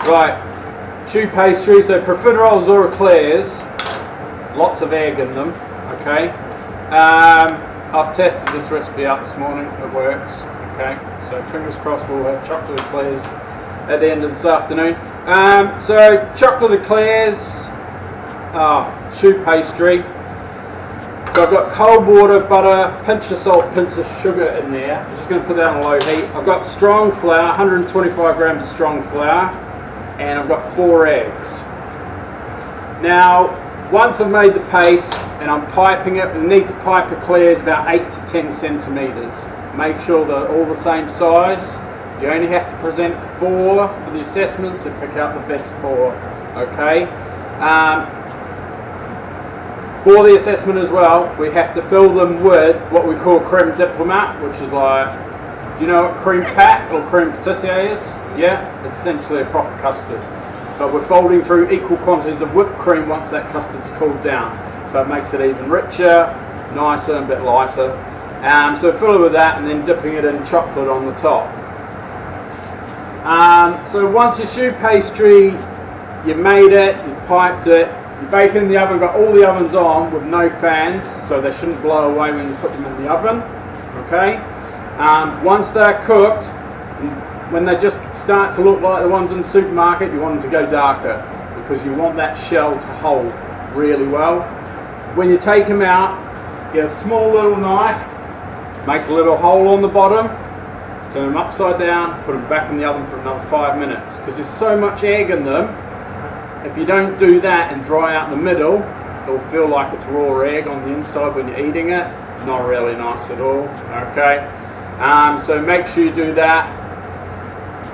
Right, choux pastry, so profiteroles or eclairs, lots of egg in them, okay. I've tested this recipe out this morning, it works, okay. So fingers crossed we'll have chocolate eclairs at the end of this afternoon. So chocolate eclairs, choux pastry. So I've got cold water, butter, pinch of salt, pinch of sugar in there. I'm just going to put that on low heat. I've got strong flour, 125 grams of strong flour, and I've got 4 eggs. Now, once I've made the paste and I'm piping it, we need to pipe eclairs about 8 to 10 centimetres. Make sure they're all the same size. You only have to present 4 for the assessment, so pick out the best 4, okay? For the assessment as well, we have to fill them with what we call creme diplomat, which is like, do you know what creme pat or creme patissier is? Yeah, it's essentially a proper custard. But we're folding through equal quantities of whipped cream once that custard's cooled down. So it makes it even richer, nicer, and a bit lighter. So fill it with that and then dipping it in chocolate on the top. So once your choux pastry, you made it, you piped it, you bake it in the oven, got all the ovens on with no fans, so they shouldn't blow away when you put them in the oven, okay? Once they're cooked, when they just start to look like the ones in the supermarket, you want them to go darker, because you want that shell to hold really well. When you take them out, get a small little knife, make a little hole on the bottom, turn them upside down, put them back in the oven for another 5 minutes, because there's so much egg in them. If you don't do that and dry out the middle, it'll feel like it's raw egg on the inside when you're eating it. Not really nice at all, okay? So make sure you do that.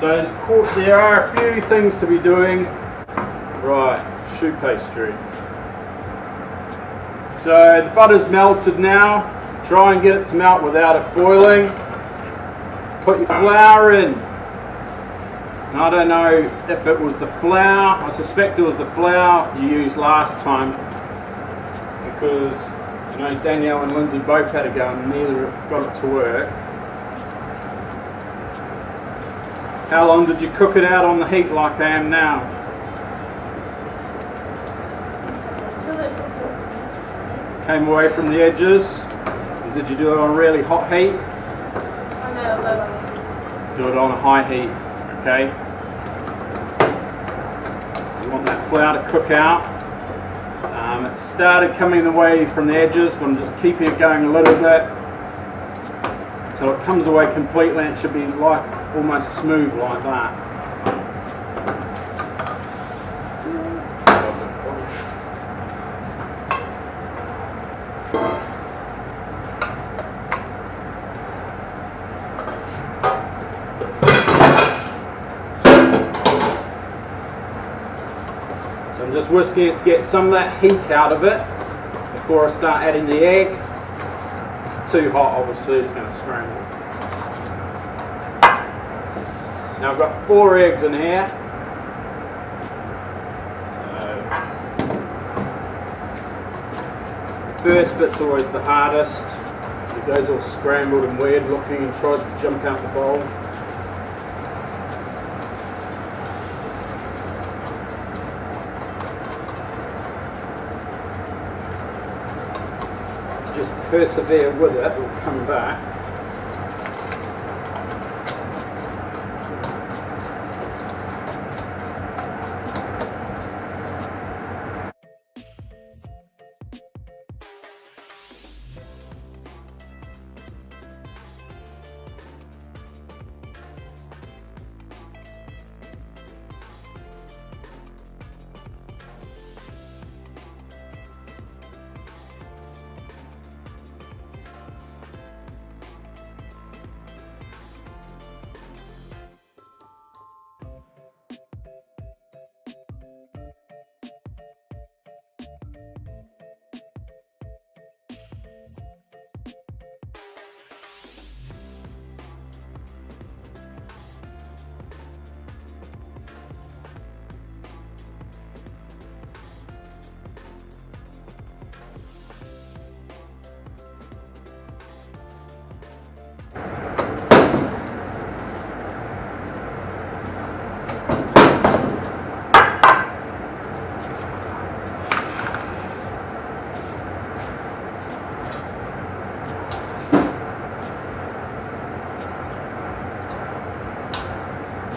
So there are a few things to be doing. Right, choux pastry. So the butter's melted now. Try and get it to melt without it boiling. Put your flour in. I don't know if it was the flour, I suspect it was the flour you used last time, because you know Danielle and Lindsay both had a go and neither got it to work. How long did you cook it out on the heat like I am now? Came away from the edges. Did you do it on a really hot heat? Do it on a high heat, okay? You want that flour to cook out. It started coming away from the edges, but I'm just keeping it going a little bit until it comes away completely, and it should be like almost smooth like that. So I'm just whisking it to get some of that heat out of it before I start adding the egg. It's too hot, obviously, it's going to scramble. Now I've got 4 eggs in here. The first bit's always the hardest. It goes all scrambled and weird looking and tries to jump out the bowl. Just persevere with it, it'll come back.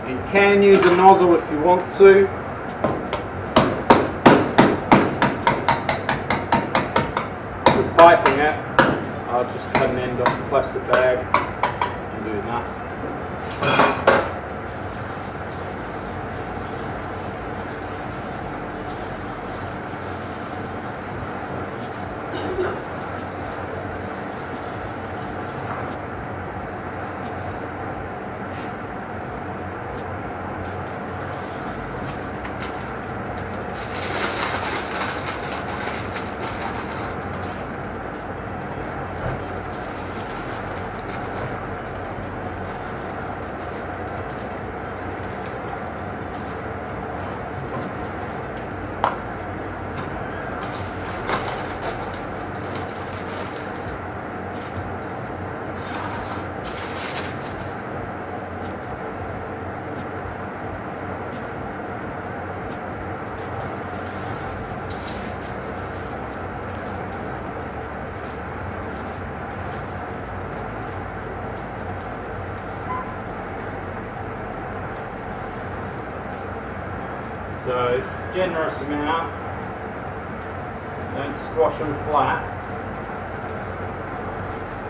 You can use a nozzle if you want to. With piping it, I'll just cut an end off the plastic bag and do that. So, generous amount, don't squash them flat,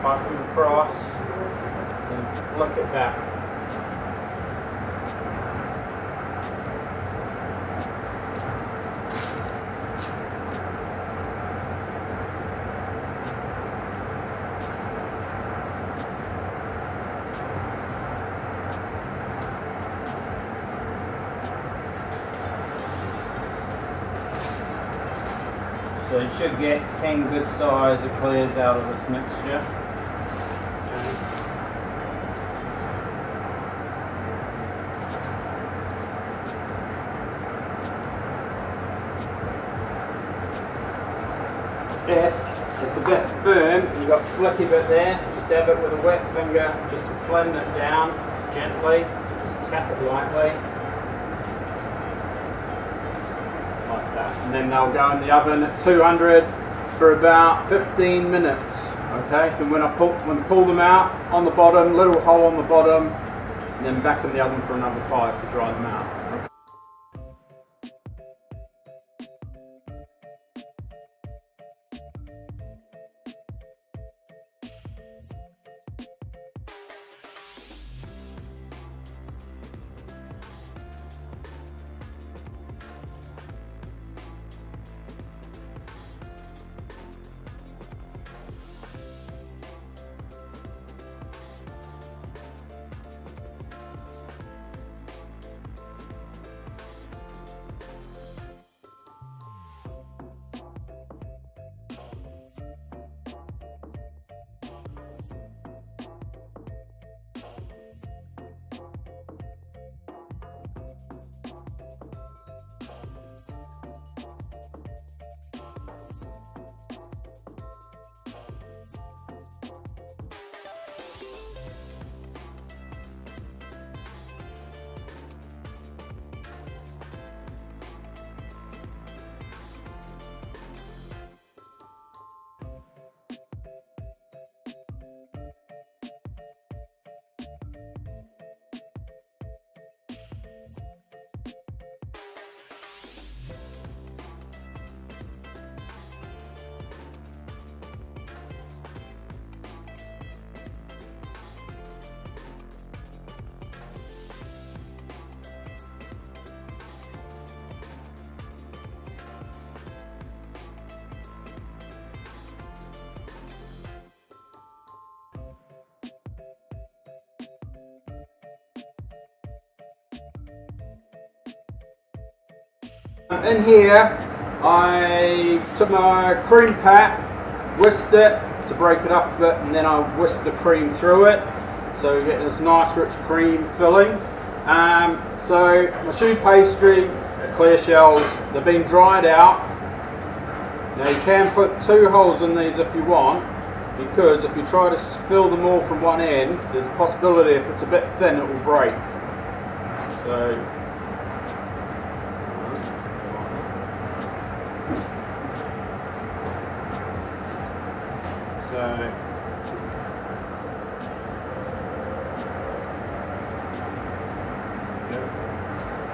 pipe them across, and flick it back. So you should get 10 good size Eclairs out of this mixture. If it's a bit firm, you've got a flicky bit there, just dab it with a wet finger, just flatten it down gently, just tap it lightly. Like that. And then they'll go in the oven at 200 for about 15 minutes. Okay, and when I pull them out on the bottom, little hole on the bottom, and then back in the oven for another 5 to dry them out. In here, I took my cream pat, whisked it to break it up a bit, and then I whisked the cream through it, so you get this nice rich cream filling. So my choux pastry, clear shells, they've been dried out. Now you can put 2 holes in these if you want, because if you try to fill them all from one end, there's a possibility if it's a bit thin it will break. So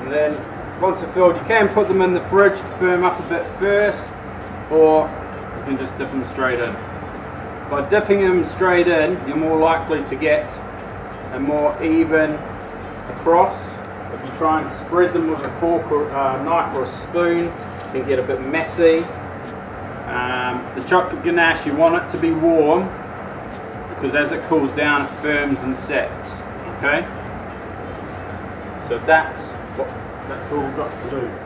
And then once they're filled, you can put them in the fridge to firm up a bit first, or you can just dip them straight in. By dipping them straight in, you're more likely to get a more even across. If you try and spread them with a fork or a knife or a spoon, it can get a bit messy. The chocolate ganache, you want it to be warm, because as it cools down it firms and sets. Okay? So that's all we've got to do.